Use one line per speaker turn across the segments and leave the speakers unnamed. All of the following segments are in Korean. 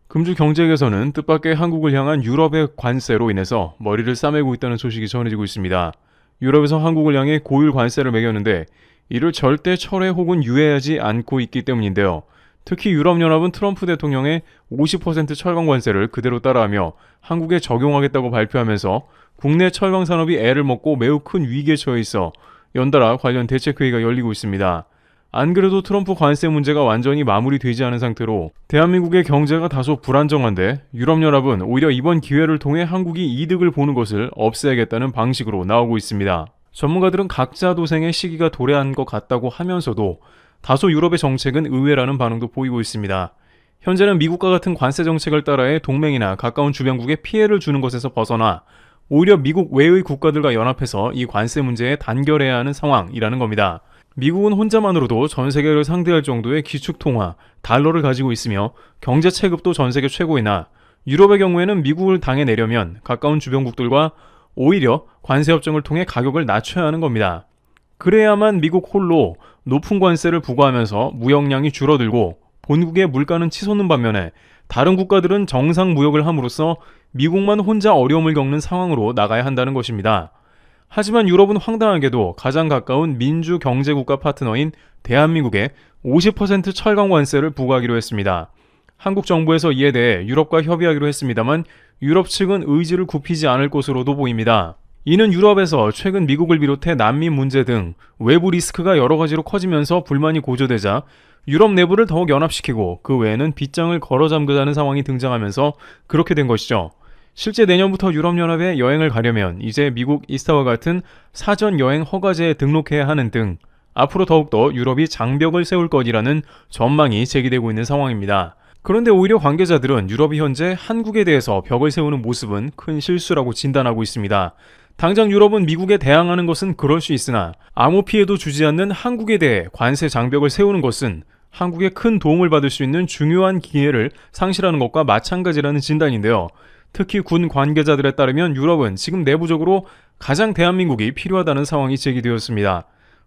금주 경제에서는 뜻밖의 한국을 향한 유럽의 관세로 인해서 머리를 싸매고 있다는 소식이 전해지고 있습니다. 유럽에서 한국을 향해 고율 관세를 매겼는데 이를 절대 철회 혹은 유예하지 않고 있기 때문인데요. 특히 유럽연합은 트럼프 대통령의 50% 철강 관세를 그대로 따라하며 한국에 적용하겠다고 발표하면서 국내 철강 산업이 애를 먹고 매우 큰 위기에 처해 있어 연달아 관련 대책회의가 열리고 있습니다. 안 그래도 트럼프 관세 문제가 완전히 마무리되지 않은 상태로 대한민국의 경제가 다소 불안정한데 유럽연합은 오히려 이번 기회를 통해 한국이 이득을 보는 것을 없애야겠다는 방식으로 나오고 있습니다. 전문가들은 각자 도생의 시기가 도래한 것 같다고 하면서도 다소 유럽의 정책은 의외라는 반응도 보이고 있습니다. 현재는 미국과 같은 관세 정책을 따라해 동맹이나 가까운 주변국에 피해를 주는 것에서 벗어나 오히려 미국 외의 국가들과 연합해서 이 관세 문제에 단결해야 하는 상황이라는 겁니다. 미국은 혼자만으로도 전 세계를 상대할 정도의 기축통화, 달러를 가지고 있으며 경제 체급도 전 세계 최고이나 유럽의 경우에는 미국을 당해내려면 가까운 주변국들과 오히려 관세협정을 통해 가격을 낮춰야 하는 겁니다. 그래야만 미국 홀로 높은 관세를 부과하면서 무역량이 줄어들고 본국의 물가는 치솟는 반면에 다른 국가들은 정상 무역을 함으로써 미국만 혼자 어려움을 겪는 상황으로 나가야 한다는 것입니다. 하지만 유럽은 황당하게도 가장 가까운 민주 경제국가 파트너인 대한민국에 50% 철강 관세를 부과하기로 했습니다. 한국 정부에서 이에 대해 유럽과 협의하기로 했습니다만 유럽 측은 의지를 굽히지 않을 것으로도 보입니다. 이는 유럽에서 최근 미국을 비롯해 난민 문제 등 외부 리스크가 여러 가지로 커지면서 불만이 고조되자 유럽 내부를 더욱 연합시키고 그 외에는 빗장을 걸어 잠그자는 상황이 등장하면서 그렇게 된 것이죠. 실제 내년부터 유럽연합에 여행을 가려면 이제 미국 이스타와 같은 사전 여행 허가제에 등록해야 하는 등 앞으로 더욱더 유럽이 장벽을 세울 것이라는 전망이 제기되고 있는 상황입니다. 그런데 오히려 관계자들은 유럽이 현재 한국에 대해서 벽을 세우는 모습은 큰 실수라고 진단하고 있습니다. 당장 유럽은 미국에 대항하는 것은 그럴 수 있으나 아무 피해도 주지 않는 한국에 대해 관세 장벽을 세우는 것은 한국에 큰 도움을 받을 수 있는 중요한 기회를 상실하는 것과 마찬가지라는 진단인데요. 특히 군 관계자들에 따르면 유럽은 지금 내부적으로 가장 대한민국이 필요하다는 상황이 제기되었습니다.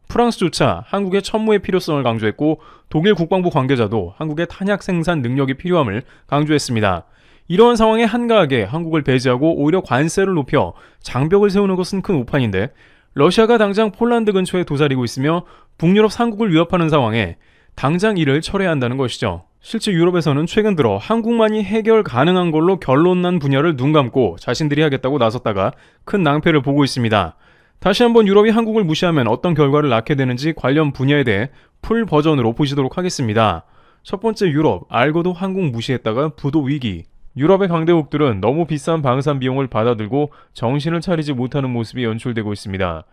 프랑스조차 한국의 천무의 필요성을 강조했고 독일 국방부 관계자도 한국의 탄약 생산 능력이 필요함을 강조했습니다. 이러한 상황에 한가하게 한국을 배제하고 오히려 관세를 높여 장벽을 세우는 것은 큰 오판인데 러시아가 당장 폴란드 근처에 도사리고 있으며 북유럽 삼국을 위협하는 상황에 당장 이를 철회해야 한다는 것이죠. 실제 유럽에서는 최근 들어 한국만이 해결 가능한 걸로 결론난 분야를 눈 감고 자신들이 하겠다고 나섰다가 큰 낭패를 보고 있습니다. 다시 한번 유럽이 한국을 무시하면 어떤 결과를 낳게 되는지 관련 분야에 대해 풀 버전으로 보시도록 하겠습니다. 첫 번째, 유럽, 알고도 한국 무시했다가 부도 위기. 유럽의 강대국들은 너무 비싼 방산 비용을 받아들고 정신을 차리지 못하는 모습이 연출되고 있습니다.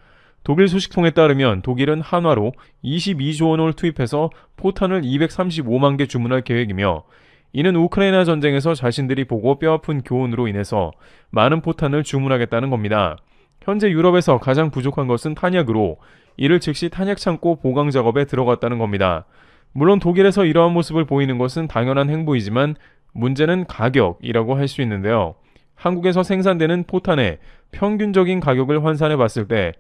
독일 소식통에 따르면 독일은 한화로 22조 원을 투입해서 포탄을 235만 개 주문할 계획이며 이는 우크라이나 전쟁에서 자신들이 보고 뼈아픈 교훈으로 인해서 많은 포탄을 주문하겠다는 겁니다. 현재 유럽에서 가장 부족한 것은 탄약으로 이를 즉시 탄약 창고 보강 작업에 들어갔다는 겁니다. 물론 독일에서 이러한 모습을 보이는 것은 당연한 행보이지만 문제는 가격이라고 할 수 있는데요. 한국에서 생산되는 포탄의 평균적인 가격을 환산해 봤을 때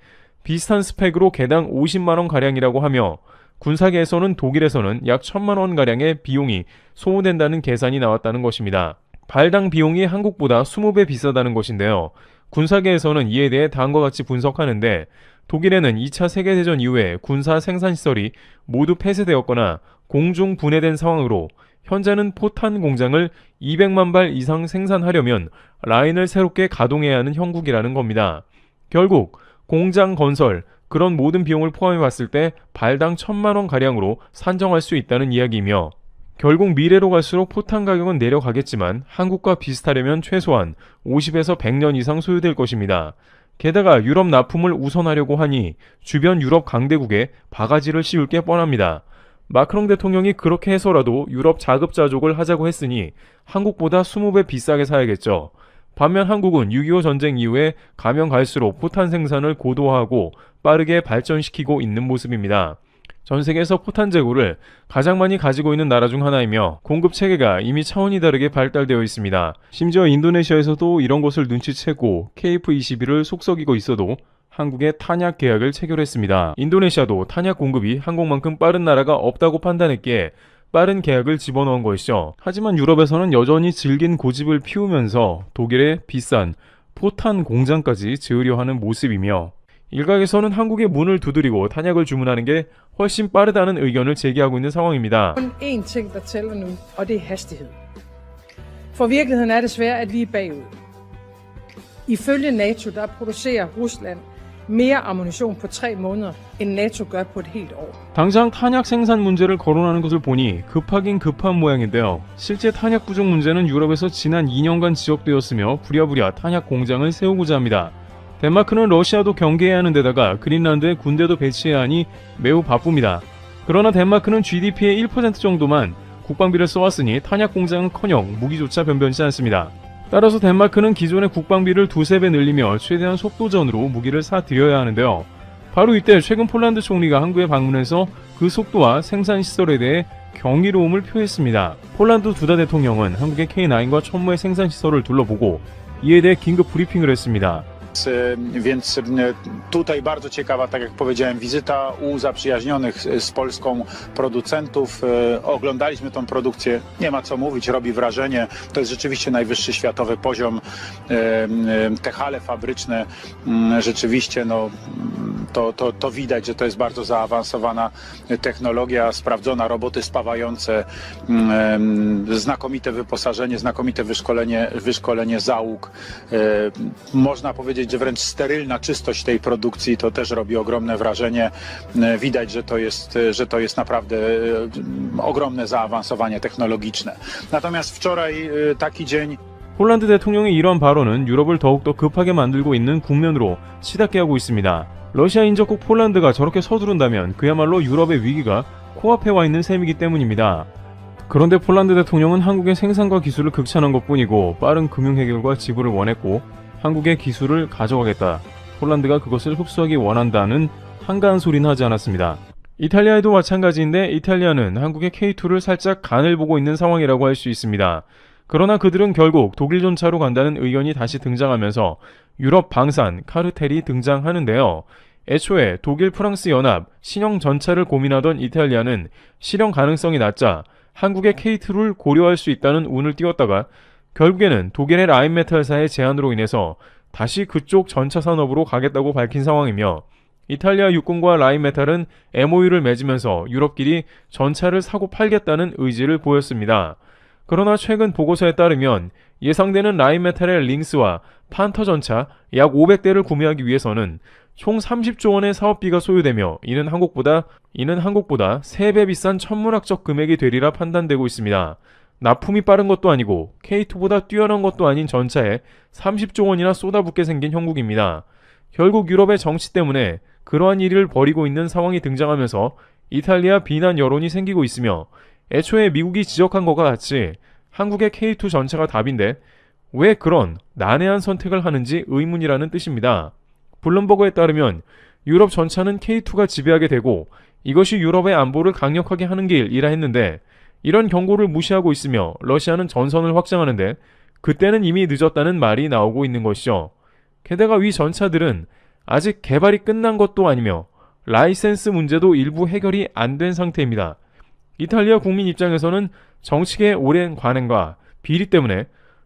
비슷한 스펙으로 개당 50만원가량이라고 하며 군사계에서는 독일에서는 약 1000만원가량의 비용이 소모된다는 계산이 나왔다는 것입니다. 발당 비용이 한국보다 20배 비싸다는 것인데요. 군사계에서는 이에 대해 다음과 같이 분석하는데 독일에는 2차 세계대전 이후에 군사 생산시설이 모두 폐쇄되었거나 공중 분해된 상황으로 현재는 포탄 공장을 200만 발 이상 생산하려면 라인을 새롭게 가동해야 하는 형국이라는 겁니다. 결국 공장 건설, 그런 모든 비용을 포함해 봤을 때 발당 1000만원가량으로 산정할 수 있다는 이야기이며 결국 미래로 갈수록 포탄 가격은 내려가겠지만 한국과 비슷하려면 최소한 50에서 100년 이상 소요될 것입니다. 게다가 유럽 납품을 우선하려고 하니 주변 유럽 강대국에 바가지를 씌울 게 뻔합니다. 마크롱 대통령이 그렇게 해서라도 유럽 자급자족을 하자고 했으니 한국보다 20배 비싸게 사야겠죠. 반면 한국은 6.25 전쟁 이후에 가면 갈수록 포탄 생산을 고도화하고 빠르게 발전시키고 있는 모습입니다. 전 세계에서 포탄 재고를 가장 많이 가지고 있는 나라 중 하나이며 공급 체계가 이미 차원이 다르게 발달되어 있습니다. 심지어 인도네시아에서도 이런 것을 눈치채고 KF-21을 속썩이고 있어도 한국에 탄약 계약을 체결했습니다. 인도네시아도 탄약 공급이 한국만큼 빠른 나라가 없다고 판단했기에 빠른 계약을 집어넣은 것이죠. 하지만 유럽에서는 여전히 질긴 고집을 피우면서 독일의 비싼 포탄 공장까지 지으려 하는 모습이며, 일각에서는 한국의 문을 두드리고 탄약을 주문하는 게 훨씬 빠르다는 의견을 제기하고 있는 상황입니다.
kun én ting, der tæller nu, og det er hastighed. For virkeligheden er desværre, at vi er bagud. Ifølge NATO, der producerer Rusland mere ammunition på 3 måneder, end NATO gør på et helt år.
당장 탄약 생산 문제를 거론하는 것을 보니 급하긴 급한 모양인데요. 실제 탄약 부족 문제는 유럽에서 지난 2년간 지적되었으며 부랴부랴 탄약 공장을 세우고자 합니다. 덴마크는 러시아도 경계해야 하는 데다가 그린란드에 군대도 배치해야 하니 매우 바쁩니다. 그러나 덴마크는 GDP의 1% 정도만 국방비를 써왔으니 탄약 공장은커녕 무기조차 변변치 않습니다. 따라서 덴마크는 기존의 국방비를 두세 배 늘리며 최대한 속도전으로 무기를 사들여야 하는데요. 바로 이때 최근 폴란드 총리가 한국에 방문해서 그 속도와 생산 시설에 대해 경이로움을 표했습니다. 폴란드 두다 대통령은 한국의 K9과 천무의 생산 시설을 둘러보고 이에 대해 긴급 브리핑을 했습니다.
Więc tutaj bardzo ciekawa, tak jak powiedziałem, wizyta u zaprzyjaźnionych z Polską producentów. Oglądaliśmy tą produkcję, nie ma co mówić, robi wrażenie. To jest rzeczywiście najwyższy światowy poziom. Te hale fabryczne rzeczywiście, no, to widać, że to jest bardzo zaawansowana technologia, sprawdzona, roboty spawające, znakomite wyposażenie, znakomite wyszkolenie załóg. Można powiedzieć, że wręcz sterylna czystość tej produkcji to też robi ogromne wrażenie. Widać, że to jest naprawdę ogromne zaawansowanie technologiczne. Natomiast wczoraj taki dzień.
폴란드 대통령의 이런 발언은 유럽을 더욱더 급하게 만들고 있는 국면으로 치닫게 하고 있습니다. 러시아 인접국 폴란드가 저렇게 서두른다면 그야말로 유럽의 위기가 코앞에 와 있는 셈이기 때문입니다. 그런데 폴란드 대통령은 한국의 생산과 기술을 극찬한 것뿐이고 빠른 금융 해결과 지불을 원했고 한국의 기술을 가져가겠다, 폴란드가 그것을 흡수하기 원한다는 한가한 소리는 하지 않았습니다. 이탈리아에도 마찬가지인데 이탈리아는 한국의 K2를 살짝 간을 보고 있는 상황이라고 할 수 있습니다. 그러나 그들은 결국 독일 전차로 간다는 의견이 다시 등장하면서 유럽 방산 카르텔이 등장하는데요. 애초에 독일 프랑스 연합 신형 전차를 고민하던 이탈리아는 실현 가능성이 낮자 한국의 K2를 고려할 수 있다는 운을 띄웠다가 결국에는 독일의 라인메탈사의 제안으로 인해서 다시 그쪽 전차 산업으로 가겠다고 밝힌 상황이며, 이탈리아 육군과 라인메탈은 MOU를 맺으면서 유럽끼리 전차를 사고 팔겠다는 의지를 보였습니다. 그러나 최근 보고서에 따르면 예상되는 라인메탈의 링스와 판터 전차 약 500대를 구매하기 위해서는 총 30조 원의 사업비가 소요되며 이는 한국보다 3배 비싼 천문학적 금액이 되리라 판단되고 있습니다. 납품이 빠른 것도 아니고 K2보다 뛰어난 것도 아닌 전차에 30조 원이나 쏟아붓게 생긴 형국입니다. 결국 유럽의 정치 때문에 그러한 일을 벌이고 있는 상황이 등장하면서 이탈리아 비난 여론이 생기고 있으며, 애초에 미국이 지적한 것과 같이 한국의 K2 전차가 답인데 왜 그런 난해한 선택을 하는지 의문이라는 뜻입니다. 블룸버그에 따르면 유럽 전차는 K2가 지배하게 되고 이것이 유럽의 안보를 강력하게 하는 길이라 했는데, 이런 경고를 무시하고 있으며 러시아는 전선을 확장하는데 그때는 이미 늦었다는 말이 나오고 있는 것이죠. 게다가 위 전차들은 아직 개발이 끝난 것도 아니며 라이센스 문제도 일부 해결이 안 된 상태입니다. 이탈리아 국민 입장에서는 정치계의 오랜 관행과 비리 때문에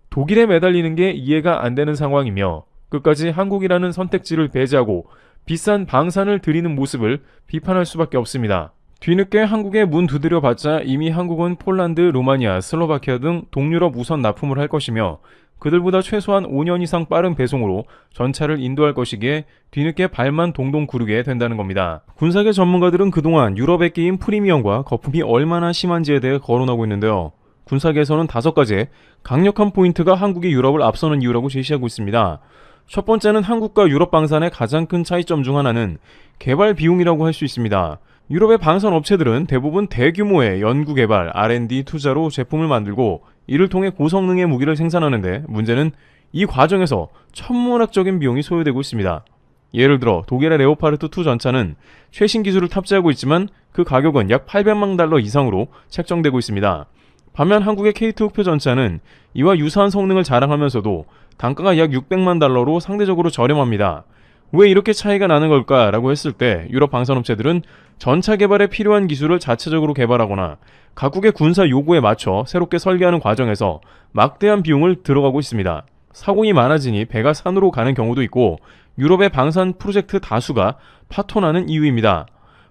독일에 매달리는 게 이해가 안 되는 상황이며 끝까지 한국이라는 선택지를 배제하고 비싼 방산을 들이는 모습을 비판할 수밖에 없습니다. 뒤늦게 한국에 문 두드려봤자 이미 한국은 폴란드, 루마니아, 슬로바키아 등 동유럽 우선 납품을 할 것이며 그들보다 최소한 5년 이상 빠른 배송으로 전차를 인도할 것이기에 뒤늦게 발만 동동 구르게 된다는 겁니다. 군사계 전문가들은 그동안 유럽에 끼인 프리미엄과 거품이 얼마나 심한지에 대해 거론하고 있는데요. 군사계에서는 5가지의 강력한 포인트가 한국이 유럽을 앞서는 이유라고 제시하고 있습니다. 첫 번째는 한국과 유럽 방산의 가장 큰 차이점 중 하나는 개발 비용이라고 할 수 있습니다. 유럽의 방산 업체들은 대부분 대규모의 연구개발, R&D 투자로 제품을 만들고 이를 통해 고성능의 무기를 생산하는데 문제는 이 과정에서 천문학적인 비용이 소요되고 있습니다. 예를 들어 독일의 레오파르트2 전차는 최신 기술을 탑재하고 있지만 그 가격은 약 800만 달러 이상으로 책정되고 있습니다. 반면 한국의 K2 흑표 전차는 이와 유사한 성능을 자랑하면서도 단가가 약 600만 달러로 상대적으로 저렴합니다. 왜 이렇게 차이가 나는 걸까라고 했을 때 유럽 방산업체들은 전차 개발에 필요한 기술을 자체적으로 개발하거나 각국의 군사 요구에 맞춰 새롭게 설계하는 과정에서 막대한 비용을 들어가고 있습니다. 사공이 많아지니 배가 산으로 가는 경우도 있고 유럽의 방산 프로젝트 다수가 파토나는 이유입니다.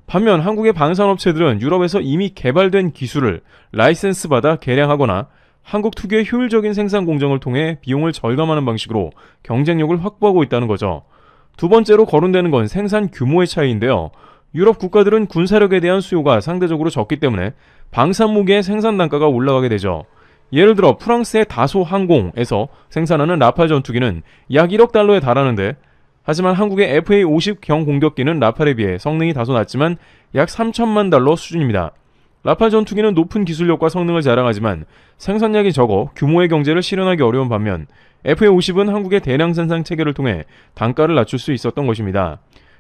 반면 한국의 방산업체들은 유럽에서 이미 개발된 기술을 라이센스 받아 개량하거나 한국 특유의 효율적인 생산 공정을 통해 비용을 절감하는 방식으로 경쟁력을 확보하고 있다는 거죠. 두 번째로 거론되는 건 생산 규모의 차이인데요. 유럽 국가들은 군사력에 대한 수요가 상대적으로 적기 때문에 방산 무기의 생산 단가가 올라가게 되죠. 예를 들어 프랑스의 다소 항공에서 생산하는 라팔 전투기는 약 1억 달러에 달하는데, 하지만 한국의 FA-50 경공격기는 라팔에 비해 성능이 다소 낮지만 약 3천만 달러 수준입니다. 라팔 전투기는 높은 기술력과 성능을 자랑하지만 생산량이 적어 규모의 경제를 실현하기 어려운 반면 FA-50은 한국의 대량 생산 체계를 통해 단가를 낮출 수 있었던 것입니다.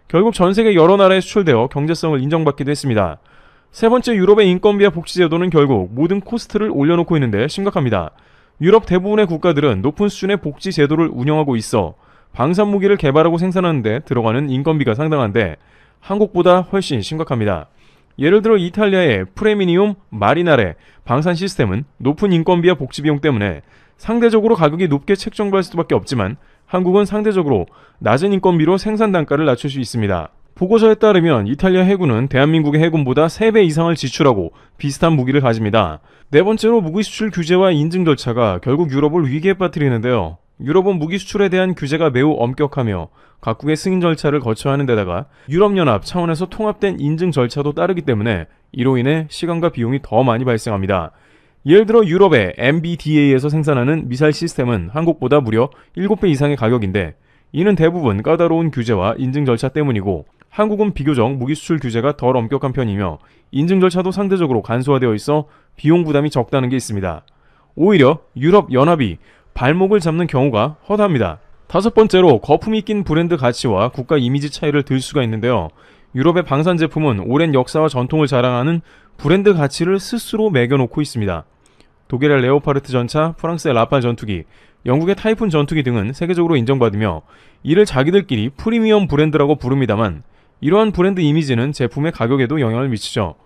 결국 전 세계 여러 나라에 수출되어 경제성을 인정받기도 했습니다. 세 번째, 유럽의 인건비와 복지 제도는 결국 모든 코스트를 올려놓고 있는데 심각합니다. 유럽 대부분의 국가들은 높은 수준의 복지 제도를 운영하고 있어 방산 무기를 개발하고 생산하는 데 들어가는 인건비가 상당한데 한국보다 훨씬 심각합니다. 예를 들어 이탈리아의 프레미니움 마리나레 방산 시스템은 높은 인건비와 복지 비용 때문에 상대적으로 가격이 높게 책정받을 수밖에 없지만 한국은 상대적으로 낮은 인건비로 생산 단가를 낮출 수 있습니다. 보고서에 따르면 이탈리아 해군은 대한민국의 해군보다 3배 이상을 지출하고 비슷한 무기를 가집니다. 네 번째로 무기 수출 규제와 인증 절차가 결국 유럽을 위기에 빠뜨리는데요. 유럽은 무기 수출에 대한 규제가 매우 엄격하며 각국의 승인 절차를 거쳐야 하는 데다가 유럽연합 차원에서 통합된 인증 절차도 따르기 때문에 이로 인해 시간과 비용이 더 많이 발생합니다. 예를 들어 유럽의 MBDA에서 생산하는 미사일 시스템은 한국보다 무려 7배 이상의 가격인데 이는 대부분 까다로운 규제와 인증 절차 때문이고 한국은 비교적 무기 수출 규제가 덜 엄격한 편이며 인증 절차도 상대적으로 간소화되어 있어 비용 부담이 적다는 게 있습니다. 오히려 유럽연합이 발목을 잡는 경우가 허다합니다. 다섯 번째로 거품이 낀 브랜드 가치와 국가 이미지 차이를 들 수가 있는데요. 유럽의 방산 제품은 오랜 역사와 전통을 자랑하는 브랜드 가치를 스스로 매겨놓고 있습니다. 독일의 레오파르트 전차, 프랑스의 라팔 전투기, 영국의 타이푼 전투기 등은 세계적으로 인정받으며 이를 자기들끼리 프리미엄 브랜드라고 부릅니다만 이러한 브랜드 이미지는 제품의 가격에도 영향을 미치죠.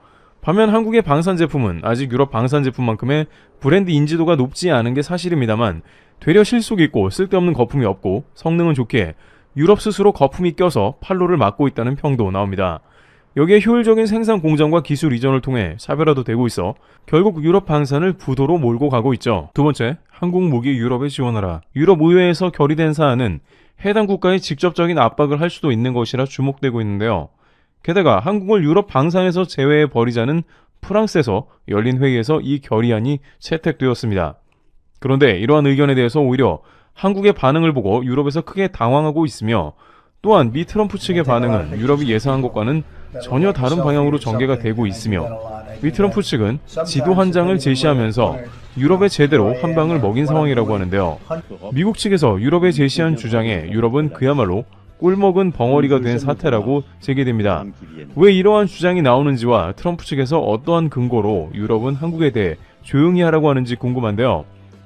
반면 한국의 방산 제품은 아직 유럽 방산 제품만큼의 브랜드 인지도가 높지 않은 게 사실입니다만 되려 실속 있고 쓸데없는 거품이 없고 성능은 좋기에 유럽 스스로 거품이 껴서 판로를 막고 있다는 평도 나옵니다. 여기에 효율적인 생산 공정과 기술 이전을 통해 차별화도 되고 있어 결국 유럽 방산을 부도로 몰고 가고 있죠. 두 번째, 한국 무기 유럽에 지원하라. 유럽 의회에서 결의된 사안은 해당 국가에 직접적인 압박을 할 수도 있는 것이라 주목되고 있는데요. 게다가 한국을 유럽 방산에서 제외해 버리자는 프랑스에서 열린 회의에서 이 결의안이 채택되었습니다. 그런데 이러한 의견에 대해서 오히려 한국의 반응을 보고 유럽에서 크게 당황하고 있으며 또한 미 트럼프 측의 반응은 유럽이 예상한 것과는 전혀 다른 방향으로 전개가 되고 있으며 미 트럼프 측은 지도 한 장을 제시하면서 유럽에 제대로 한 방을 먹인 상황이라고 하는데요. 미국 측에서 유럽에 제시한 주장에 유럽은 그야말로 꿀먹은 벙어리가 된 사태라고 제기됩니다. 왜 이러한 주장이 나오는지와 트럼프 측에서 어떠한 근거로 유럽은 한국에 대해 조용히 하라고 하는지 궁금한데요.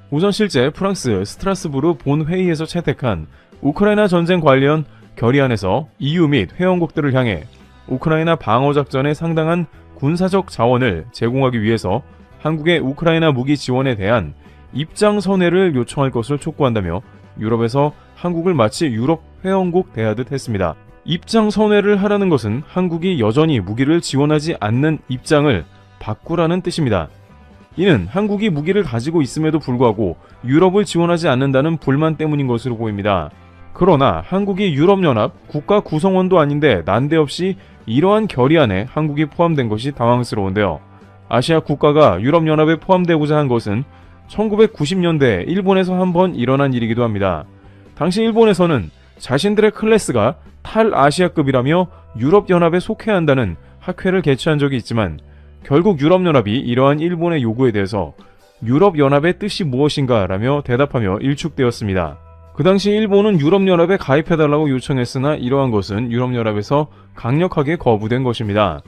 우선 실제 프랑스 스트라스부르 본회의에서 채택한 우크라이나 전쟁 관련 결의안에서 EU 및 회원국들을 향해 우크라이나 방어작전에 상당한 군사적 자원을 제공하기 위해서 한국의 우크라이나 무기 지원에 대한 입장 선회를 요청할 것을 촉구한다며 유럽에서 한국을 마치 유럽 회원국 대하듯 했습니다. 입장 선회를 하라는 것은 한국이 여전히 무기를 지원하지 않는 입장을 바꾸라는 뜻입니다. 이는 한국이 무기를 가지고 있음에도 불구하고 유럽을 지원하지 않는다는 불만 때문인 것으로 보입니다. 그러나 한국이 유럽연합 국가 구성원도 아닌데 난데없이 이러한 결의안에 한국이 포함된 것이 당황스러운데요. 아시아 국가가 유럽연합에 포함되고자 한 것은 1990년대 일본에서 한번 일어난 일이기도 합니다. 당시 일본에서는 자신들의 클래스가 탈아시아급이라며 유럽연합에 속해야 한다는 학회를 개최한 적이 있지만 결국 유럽연합이 이러한 일본의 요구에 대해서 유럽연합의 뜻이 무엇인가 라며 대답하며 일축되었습니다. 그 당시 일본은 유럽연합에 가입해달라고 요청했으나 이러한 것은 유럽연합에서 강력하게 거부된 것입니다.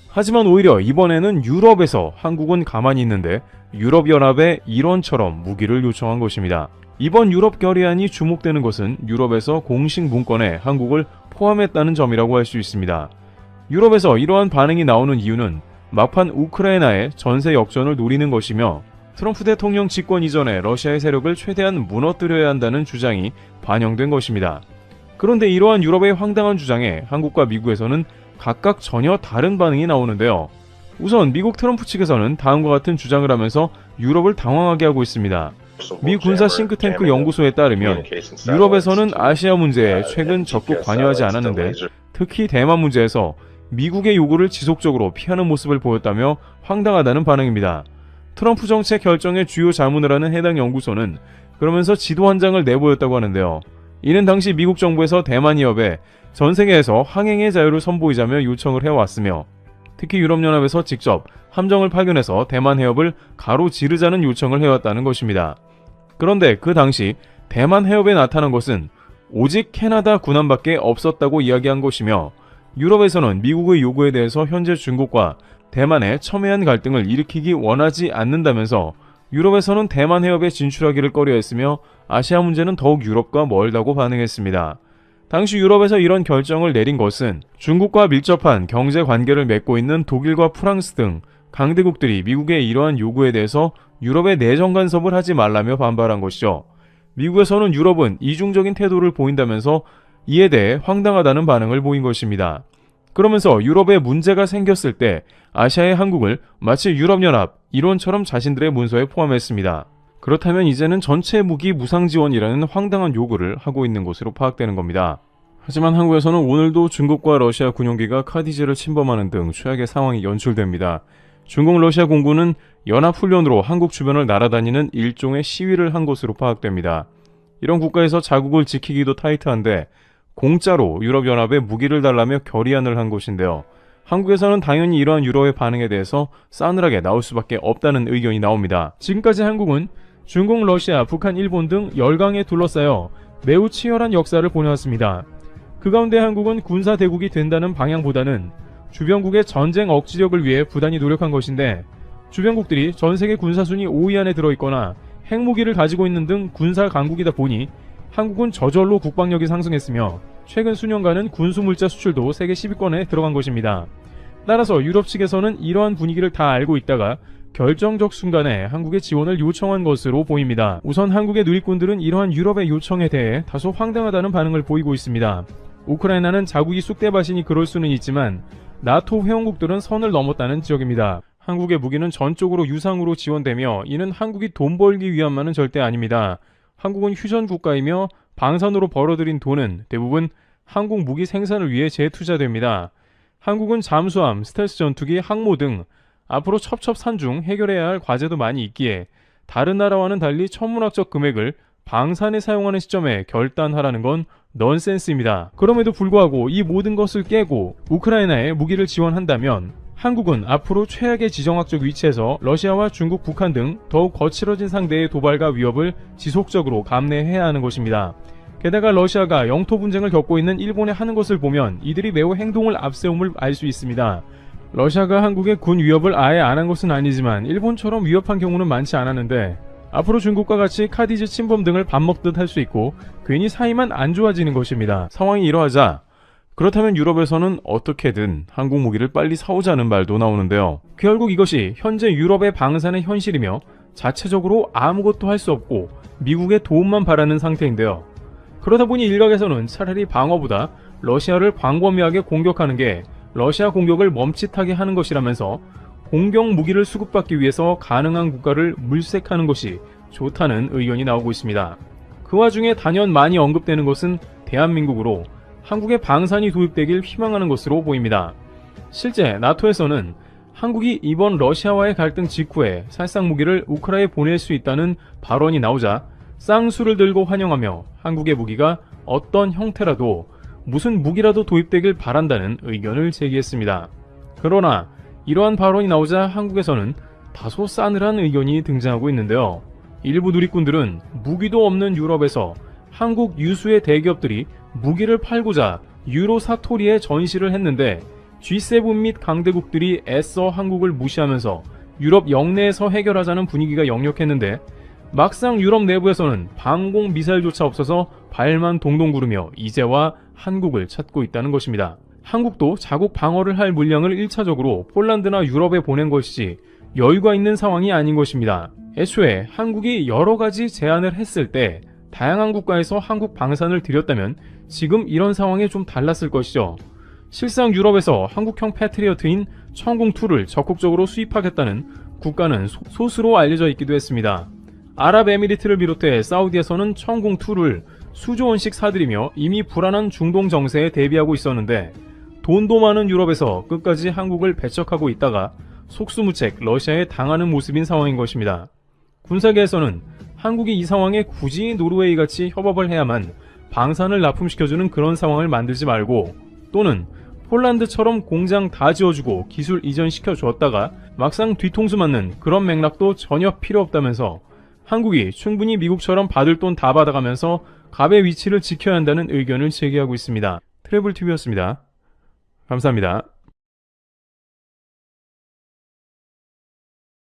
하지만 오히려 이번에는 유럽에서 한국은 가만히 있는데 유럽연합의 일원처럼 무기를 요청한 것입니다. 이번 유럽 결의안이 주목되는 것은 유럽에서 공식 문건에 한국을 포함했다는 점이라고 할 수 있습니다. 유럽에서 이러한 반응이 나오는 이유는 막판 우크라이나의 전세 역전을 노리는 것이며 트럼프 대통령 집권 이전에 러시아의 세력을 최대한 무너뜨려야 한다는 주장이 반영된 것입니다. 그런데 이러한 유럽의 황당한 주장에 한국과 미국에서는 각각 전혀 다른 반응이 나오는데요. 우선 미국 트럼프 측에서는 다음과 같은 주장을 하면서 유럽을 당황하게 하고 있습니다. 미 군사 싱크탱크 연구소에 따르면 유럽에서는 아시아 문제에 최근 적극 관여하지 않았는데 특히 대만 문제에서 미국의 요구를 지속적으로 피하는 모습을 보였다며 황당하다는 반응입니다. 트럼프 정책 결정의 주요 자문을 하는 해당 연구소는 그러면서 지도 한 장을 내보였다고 하는데요. 이는 당시 미국 정부에서 대만 해협에 전 세계에서 항행의 자유를 선보이자며 요청을 해왔으며 특히 유럽연합에서 직접 함정을 파견해서 대만 해협을 가로지르자는 요청을 해왔다는 것입니다. 그런데 그 당시 대만 해협에 나타난 것은 오직 캐나다 군함밖에 없었다고 이야기한 것이며 유럽에서는 미국의 요구에 대해서 현재 중국과 대만의 첨예한 갈등을 일으키기 원하지 않는다면서 유럽에서는 대만 해협에 진출하기를 꺼려했으며 아시아 문제는 더욱 유럽과 멀다고 반응했습니다. 당시 유럽에서 이런 결정을 내린 것은 중국과 밀접한 경제 관계를 맺고 있는 독일과 프랑스 등 강대국들이 미국의 이러한 요구에 대해서 유럽에 내정 간섭을 하지 말라며 반발한 것이죠. 미국에서는 유럽은 이중적인 태도를 보인다면서 이에 대해 황당하다는 반응을 보인 것입니다. 그러면서 유럽에 문제가 생겼을 때 아시아의 한국을 마치 유럽연합 일원처럼 자신들의 문서에 포함했습니다. 그렇다면 이제는 전체 무기 무상 지원이라는 황당한 요구를 하고 있는 것으로 파악되는 겁니다. 하지만 한국에서는 오늘도 중국과 러시아 군용기가 카디지를 침범하는 등 최악의 상황이 연출됩니다. 중국 러시아 공군은 연합훈련으로 한국 주변을 날아다니는 일종의 시위를 한 것으로 파악됩니다. 이런 국가에서 자국을 지키기도 타이트한데 공짜로 유럽연합에 무기를 달라며 결의안을 한 것인데요. 한국에서는 당연히 이러한 유럽의 반응에 대해서 싸늘하게 나올 수밖에 없다는 의견이 나옵니다. 지금까지 한국은 중국, 러시아, 북한, 일본 등 열강에 둘러싸여 매우 치열한 역사를 보내왔습니다. 그 가운데 한국은 군사 대국이 된다는 방향보다는 주변국의 전쟁 억지력을 위해 부단히 노력한 것인데 주변국들이 전세계 군사순위 5위 안에 들어있거나 핵무기를 가지고 있는 등 군사 강국이다 보니 한국은 저절로 국방력이 상승했으며 최근 수년간은 군수물자 수출도 세계 10위권에 들어간 것입니다. 따라서 유럽 측에서는 이러한 분위기를 다 알고 있다가 결정적 순간에 한국의 지원을 요청한 것으로 보입니다. 우선 한국의 누리꾼들은 이러한 유럽의 요청에 대해 다소 황당하다는 반응을 보이고 있습니다. 우크라이나는 자국이 쑥대밭이니 그럴 수는 있지만 나토 회원국들은 선을 넘었다는 지적입니다. 한국의 무기는 전적으로 유상으로 지원되며 이는 한국이 돈 벌기 위함만은 절대 아닙니다. 한국은 휴전 국가이며 방산으로 벌어들인 돈은 대부분 한국 무기 생산을 위해 재투자됩니다. 한국은 잠수함, 스텔스 전투기, 항모 등 앞으로 첩첩산중 해결해야 할 과제도 많이 있기에 다른 나라와는 달리 천문학적 금액을 방산에 사용하는 시점에 결단하라는 건 넌센스입니다. 그럼에도 불구하고 이 모든 것을 깨고 우크라이나에 무기를 지원한다면 한국은 앞으로 최악의 지정학적 위치에서 러시아와 중국, 북한 등 더욱 거칠어진 상대의 도발과 위협을 지속적으로 감내해야 하는 것입니다. 게다가 러시아가 영토 분쟁을 겪고 있는 일본에 하는 것을 보면 이들이 매우 행동을 앞세움을 알 수 있습니다. 러시아가 한국의 군 위협을 아예 안 한 것은 아니지만 일본처럼 위협한 경우는 많지 않았는데 앞으로 중국과 같이 카디지 침범 등을 밥 먹듯 할 수 있고 괜히 사이만 안 좋아지는 것입니다. 상황이 이러하자 그렇다면 유럽에서는 어떻게든 한국 무기를 빨리 사오자는 말도 나오는데요. 결국 이것이 현재 유럽의 방산의 현실이며 자체적으로 아무것도 할 수 없고 미국의 도움만 바라는 상태인데요. 그러다 보니 일각에서는 차라리 방어보다 러시아를 광범위하게 공격하는 게 러시아 공격을 멈칫하게 하는 것이라면서 공격 무기를 수급받기 위해서 가능한 국가를 물색하는 것이 좋다는 의견이 나오고 있습니다. 그 와중에 단연 많이 언급되는 것은 대한민국으로 한국의 방산이 도입되길 희망하는 것으로 보입니다. 실제 나토에서는 한국이 이번 러시아와의 갈등 직후에 살상 무기를 우크라이나에 보낼 수 있다는 발언이 나오자 쌍수를 들고 환영하며 한국의 무기가 어떤 형태라도 무슨 무기라도 도입되길 바란다는 의견을 제기했습니다. 그러나 이러한 발언이 나오자 한국에서는 다소 싸늘한 의견이 등장하고 있는데요. 일부 누리꾼들은 무기도 없는 유럽에서 한국 유수의 대기업들이 무기를 팔고자 유로 사토리에 전시를 했는데 G7 및 강대국들이 애써 한국을 무시하면서 유럽 영내에서 해결하자는 분위기가 역력했는데 막상 유럽 내부에서는 방공 미사일조차 없어서 발만 동동 구르며 이제와 한국을 찾고 있다는 것입니다. 한국도 자국 방어를 할 물량을 1차적으로 폴란드나 유럽에 보낸 것이지 여유가 있는 상황이 아닌 것입니다. 애초에 한국이 여러 가지 제안을 했을 때 다양한 국가에서 한국 방산을 들였다면 지금 이런 상황에 좀 달랐을 것이죠. 실상 유럽에서 한국형 패트리어트인 천궁2를 적극적으로 수입하겠다는 국가는 소수로 알려져 있기도 했습니다. 아랍에미리트를 비롯해 사우디에서는 천궁2를 수조 원씩 사들이며 이미 불안한 중동 정세에 대비하고 있었는데 돈도 많은 유럽에서 끝까지 한국을 배척하고 있다가 속수무책 러시아에 당하는 모습인 상황인 것입니다. 군사계에서는 한국이 이 상황에 굳이 노르웨이같이 협업을 해야만 방산을 납품시켜주는 그런 상황을 만들지 말고 또는 폴란드처럼 공장 다 지어주고 기술 이전시켜 주었다가 막상 뒤통수 맞는 그런 맥락도 전혀 필요 없다면서 한국이 충분히 미국처럼 받을 돈 다 받아가면서 갑의 위치를 지켜야 한다는 의견을 제기하고 있습니다. 트래블TV였습니다. 감사합니다.